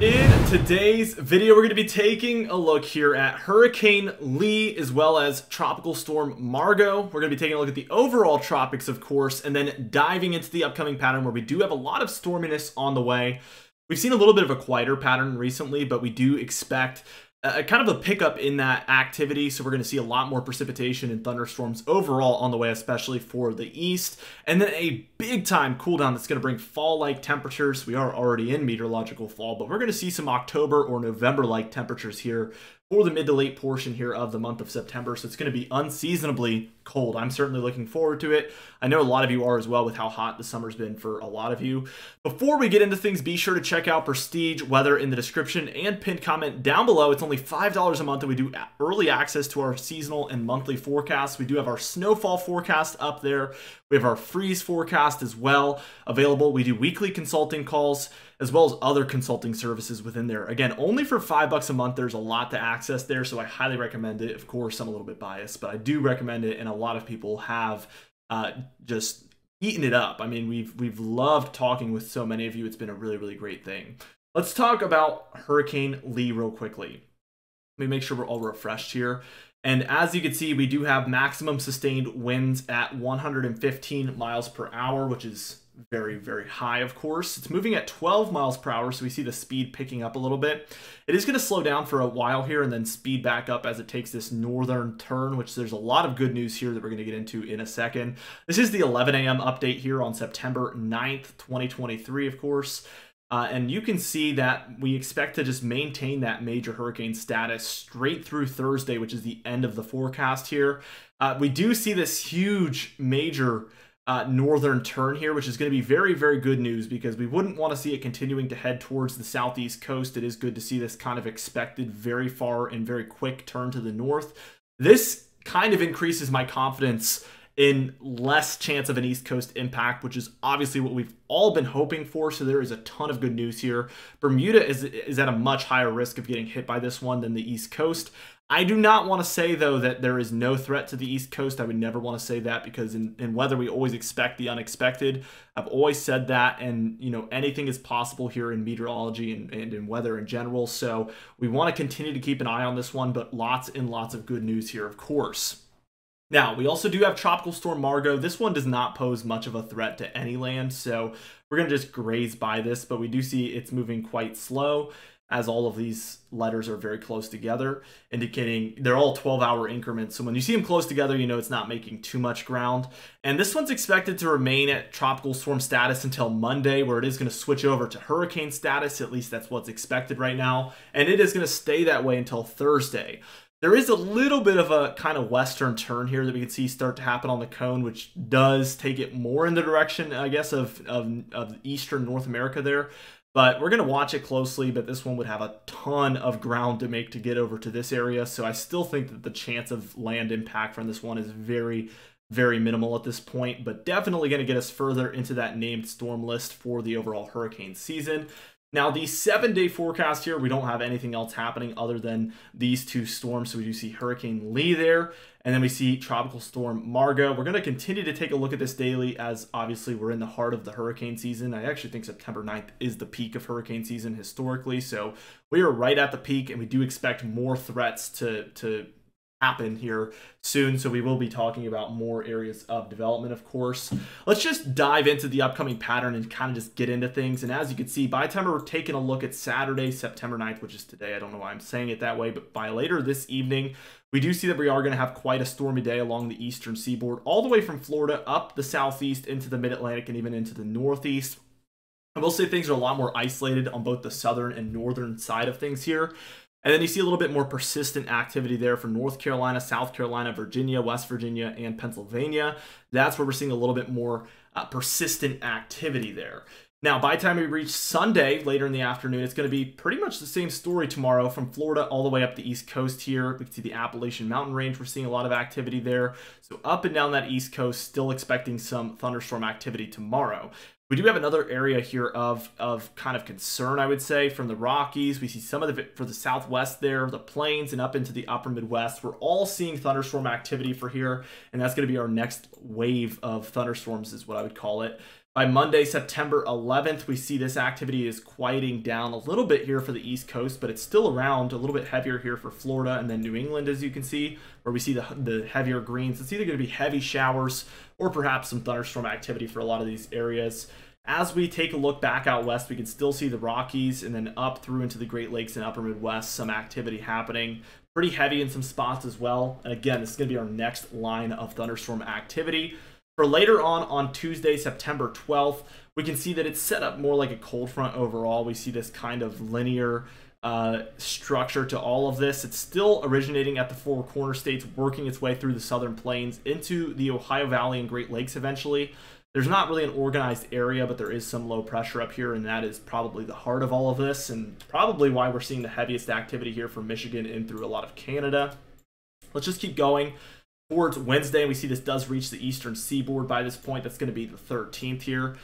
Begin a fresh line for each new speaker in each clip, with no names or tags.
In today's video, we're going to be taking a look here at Hurricane Lee as well as Tropical Storm Margot. We're going to be taking a look at the overall tropics, of course, and then diving into the upcoming pattern where we do have a lot of storminess on the way. We've seen a little bit of a quieter pattern recently, but we do expect kind of a pickup in that activity, so we're going to see a lot more precipitation and thunderstorms overall on the way, especially for the east, and then a big time cool down that's going to bring fall-like temperatures. We are already in meteorological fall, but we're going to see some October or November-like temperatures here for the mid to late portion here of the month of September, so it's going to be unseasonably cold. I'm certainly looking forward to it. I know a lot of you are as well with how hot the summer's been for a lot of you. Before we get into things, be sure to check out Prestige Weather in the description and pinned comment down below. It's only $5 a month and we do early access to our seasonal and monthly forecasts. We do have our snowfall forecast up there. We have our freeze forecast as well available. We do weekly consulting calls as well as other consulting services within there. Again, only for $5 a month. There's a lot to access there, so I highly recommend it. Of course, I'm a little bit biased, but I do recommend it, and a lot of people have just eaten it up. I mean, we've loved talking with so many of you. It's been a really, really great thing. Let's talk about Hurricane Lee real quickly. Let me make sure we're all refreshed here. And as you can see, we do have maximum sustained winds at 115 miles per hour, which is very, very high, of course. It's moving at 12 miles per hour, so we see the speed picking up a little bit. It is going to slow down for a while here and then speed back up as it takes this northern turn, which there's a lot of good news here that we're going to get into in a second. This is the 11 a.m. update here on September 9th, 2023, of course. And you can see that we expect to just maintain that major hurricane status straight through Thursday, which is the end of the forecast here. We do see this huge major northern turn here, which is going to be very, very good news because we wouldn't want to see it continuing to head towards the southeast coast. It is good to see this kind of expected very far and very quick turn to the north. This kind of increases my confidence in less chance of an East Coast impact, which is obviously what we've all been hoping for. So there is a ton of good news here. Bermuda is at a much higher risk of getting hit by this one than the East Coast. I do not want to say, though, that there is no threat to the East Coast. I would never want to say that because in weather, we always expect the unexpected. I've always said that, and you know, anything is possible here in meteorology and in weather in general. So we want to continue to keep an eye on this one, but lots and lots of good news here, of course. Now, we also do have Tropical Storm Margot. This one does not pose much of a threat to any land, so we're going to just graze by this, but we do see it's moving quite slow as all of these letters are very close together, indicating they're all 12-hour increments. So when you see them close together, you know it's not making too much ground. And this one's expected to remain at tropical storm status until Monday, where it is going to switch over to hurricane status. At least that's what's expected right now. And it is going to stay that way until Thursday. There is a little bit of a kind of western turn here that we can see start to happen on the cone, which does take it more in the direction, I guess, of eastern North America there. But we're going to watch it closely, but this one would have a ton of ground to make to get over to this area. So I still think that the chance of land impact from this one is very, very minimal at this point, but definitely going to get us further into that named storm list for the overall hurricane season. Now, the 7-day forecast here, we don't have anything else happening other than these two storms. So we do see Hurricane Lee there, and then we see Tropical Storm Margot. We're going to continue to take a look at this daily as obviously we're in the heart of the hurricane season. I actually think September 9th is the peak of hurricane season historically. So we are right at the peak, and we do expect more threats to happen here soon, so we will be talking about more areas of development, of course. Let's just dive into the upcoming pattern and kind of just get into things. And as you can see, by the time we're taking a look at Saturday, September 9th, which is today, I don't know why I'm saying it that way, but by later this evening, we do see that we are going to have quite a stormy day along the eastern seaboard, all the way from Florida up the southeast into the mid-Atlantic and even into the northeast. I will say things are a lot more isolated on both the southern and northern side of things here. And then you see a little bit more persistent activity there for North Carolina, South Carolina, Virginia, West Virginia, and Pennsylvania. That's where we're seeing a little bit more persistent activity there. Now, by the time we reach Sunday, later in the afternoon, it's going to be pretty much the same story tomorrow from Florida all the way up the East Coast here. We can see the Appalachian Mountain Range. We're seeing a lot of activity there. So up and down that East Coast, still expecting some thunderstorm activity tomorrow. We do have another area here of kind of concern, I would say, from the Rockies. We see some of it for the Southwest there, the Plains, and up into the upper Midwest. We're all seeing thunderstorm activity for here, and that's going to be our next wave of thunderstorms is what I would call it. By Monday, September 11th, we see this activity is quieting down a little bit here for the East Coast, but it's still around, a little bit heavier here for Florida and then New England, as you can see, where we see the heavier greens. It's either going to be heavy showers or perhaps some thunderstorm activity for a lot of these areas. As we take a look back out west, we can still see the Rockies and then up through into the Great Lakes and upper Midwest, some activity happening. Pretty heavy in some spots as well. And again, this is going to be our next line of thunderstorm activity. For later on Tuesday, September 12th, we can see that it's set up more like a cold front overall. We see this kind of linear structure to all of this. It's still originating at the four corner states, working its way through the southern plains into the Ohio Valley and Great Lakes eventually. There's not really an organized area, but there is some low pressure up here, and that is probably the heart of all of this, and probably why we're seeing the heaviest activity here from Michigan in through a lot of Canada. Let's just keep going. Towards Wednesday, we see this does reach the eastern seaboard by this point. That's going to be the 13th here.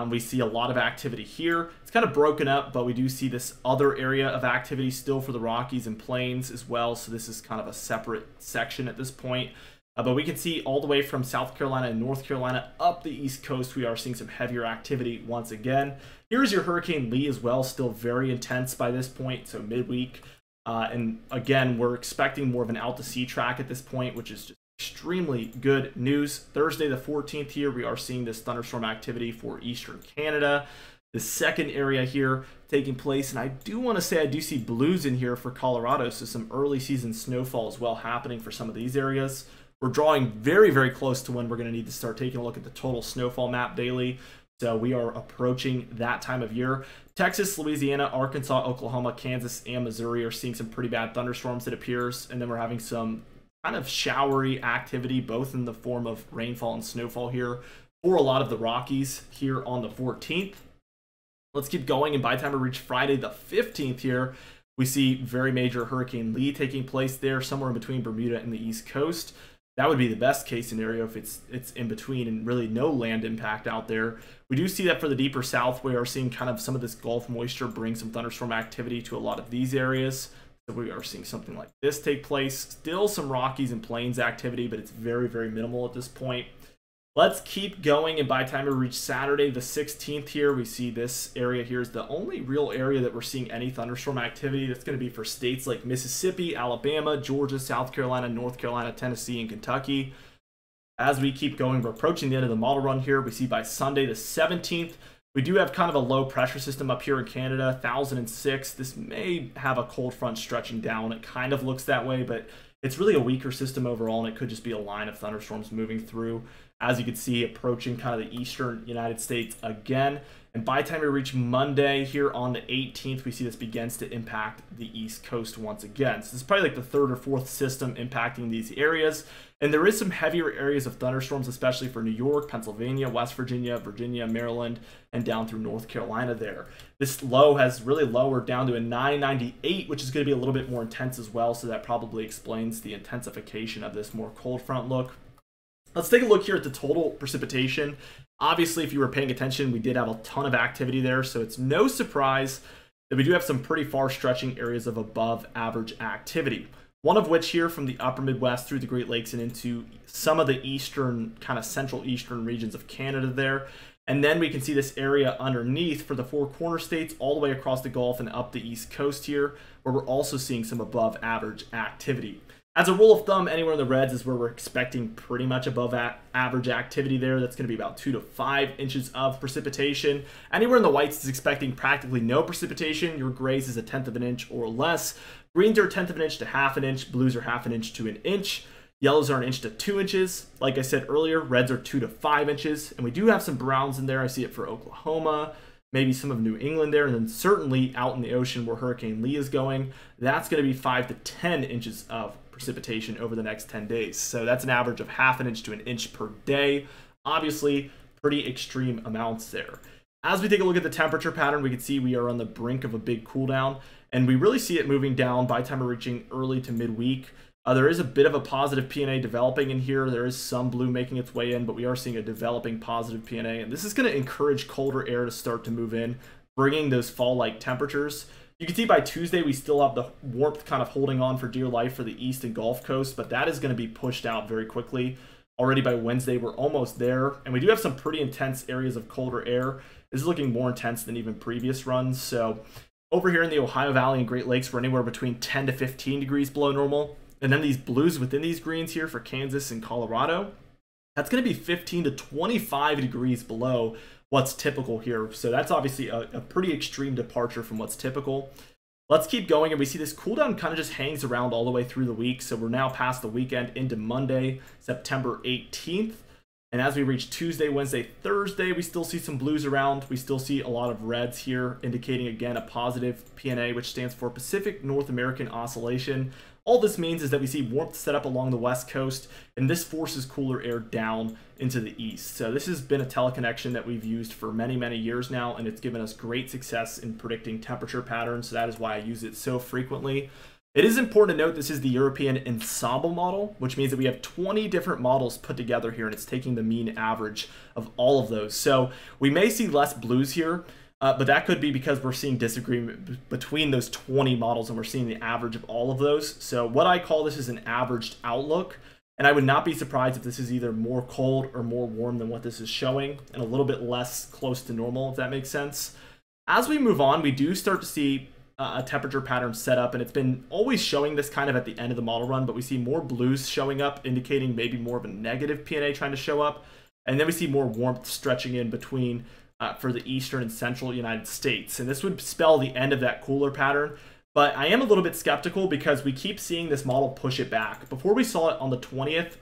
We see a lot of activity here. It's kind of broken up, but we do see this other area of activity still for the Rockies and Plains as well. So this is kind of a separate section at this point. But we can see all the way from South Carolina and North Carolina up the East Coast, we are seeing some heavier activity once again. Here's your Hurricane Lee as well, still very intense by this point, so midweek. And again, we're expecting more of an out-to-sea track at this point, which is just extremely good news. Thursday the 14th here, we are seeing this thunderstorm activity for eastern Canada. The second area here taking place, and I do want to say I do see blues in here for Colorado, so some early season snowfall as well happening for some of these areas. We're drawing very, very close to when we're going to need to start taking a look at the total snowfall map daily. So we are approaching that time of year. Texas, Louisiana, Arkansas, Oklahoma, Kansas, and Missouri are seeing some pretty bad thunderstorms, it appears. And then we're having some kind of showery activity, both in the form of rainfall and snowfall here for a lot of the Rockies here on the 14th. Let's keep going, and by the time we reach Friday the 15th here, we see very major Hurricane Lee taking place there, somewhere in between Bermuda and the East Coast. That would be the best case scenario if it's in between and really no land impact out there. We do see that for the deeper south, we are seeing kind of some of this Gulf moisture bring some thunderstorm activity to a lot of these areas. So we are seeing something like this take place. Still some Rockies and Plains activity, but it's very, very minimal at this point. Let's keep going, and by the time we reach Saturday the 16th here, we see this area here is the only real area that we're seeing any thunderstorm activity. That's going to be for states like Mississippi, Alabama, Georgia, South Carolina, North Carolina, Tennessee, and Kentucky. As we keep going, we're approaching the end of the model run here. We see by Sunday the 17th, we do have kind of a low pressure system up here in Canada, 1006. This may have a cold front stretching down. It kind of looks that way, but it's really a weaker system overall, and it could just be a line of thunderstorms moving through. As you can see, approaching kind of the eastern United States again. And by the time we reach Monday here on the 18th, we see this begins to impact the East Coast once again. So this is probably like the third or fourth system impacting these areas. And there is some heavier areas of thunderstorms, especially for New York, Pennsylvania, West Virginia, Virginia, Maryland, and down through North Carolina there. This low has really lowered down to a 998, which is going to be a little bit more intense as well. So that probably explains the intensification of this more cold front look. Let's take a look here at the total precipitation. Obviously, if you were paying attention, we did have a ton of activity there, so it's no surprise that we do have some pretty far stretching areas of above average activity. One of which here from the upper Midwest through the Great Lakes and into some of the eastern, kind of central eastern regions of Canada there. And then we can see this area underneath for the four corner states all the way across the Gulf and up the East Coast here, where we're also seeing some above average activity. As a rule of thumb, anywhere in the reds is where we're expecting pretty much above average activity there. That's going to be about 2 to 5 inches of precipitation. Anywhere in the whites is expecting practically no precipitation. Your grays is 1/10 of an inch or less. Greens are 1/10 of an inch to 1/2 an inch. Blues are 1/2 an inch to 1 inch. Yellows are 1 inch to 2 inches. Like I said earlier, reds are 2 to 5 inches. And we do have some browns in there. I see it for Oklahoma, maybe some of New England there, and then certainly out in the ocean where Hurricane Lee is going. That's going to be 5 to 10 inches of precipitation over the next 10 days. So that's an average of 1/2 an inch to 1 inch per day. Obviously, pretty extreme amounts there. As we take a look at the temperature pattern, we can see we are on the brink of a big cool down, and we really see it moving down by the time we're reaching early to midweek. There is a bit of a positive PNA developing in here. There is some blue making its way in, but we are seeing a developing positive PNA, and this is going to encourage colder air to start to move in, bringing those fall-like temperatures. You can see by Tuesday, we still have the warmth kind of holding on for dear life for the east and Gulf Coast, but that is going to be pushed out very quickly. Already by Wednesday, we're almost there. And we do have some pretty intense areas of colder air. This is looking more intense than even previous runs. So over here in the Ohio Valley and Great Lakes, we're anywhere between 10 to 15 degrees below normal. And then these blues within these greens here for Kansas and Colorado, that's going to be 15 to 25 degrees below what's typical here. So that's obviously a pretty extreme departure from what's typical. Let's keep going, and we see this cool down kind of just hangs around all the way through the week. So we're now past the weekend into Monday, September 18th. And as we reach Tuesday, Wednesday, Thursday, we still see some blues around. We still see a lot of reds here, indicating, again, a positive PNA, which stands for Pacific North American Oscillation. All this means is that we see warmth set up along the west coast, and this forces cooler air down into the east. So this has been a teleconnection that we've used for many, many years now, and it's given us great success in predicting temperature patterns. So that is why I use it so frequently. It is important to note this is the European ensemble model, which means that we have 20 different models put together here, and it's taking the mean average of all of those. So we may see less blues here, but that could be because we're seeing disagreement between those 20 models, and we're seeing the average of all of those. So what I call this is an averaged outlook, and I would not be surprised if this is either more cold or more warm than what this is showing, and a little bit less close to normal, if that makes sense. As we move on, we do start to see a temperature pattern set up, and it's been always showing this kind of at the end of the model run, but we see more blues showing up, indicating maybe more of a negative PNA trying to show up, and then we see more warmth stretching in between for the eastern and central United States, and this would spell the end of that cooler pattern. But I am a little bit skeptical because we keep seeing this model push it back. Before we saw it on the 20th,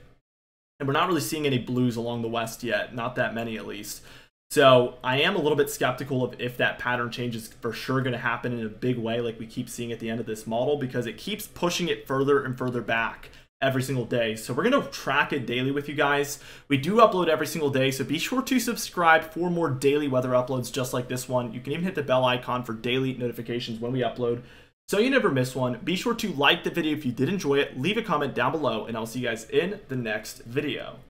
and we're not really seeing any blues along the west yet, not that many at least. So I am a little bit skeptical of if that pattern change is for sure going to happen in a big way like we keep seeing at the end of this model, because it keeps pushing it further and further back every single day. So we're going to track it daily with you guys. We do upload every single day, so be sure to subscribe for more daily weather uploads just like this one. You can even hit the bell icon for daily notifications when we upload, so you never miss one. Be sure to like the video if you did enjoy it, leave a comment down below, and I'll see you guys in the next video.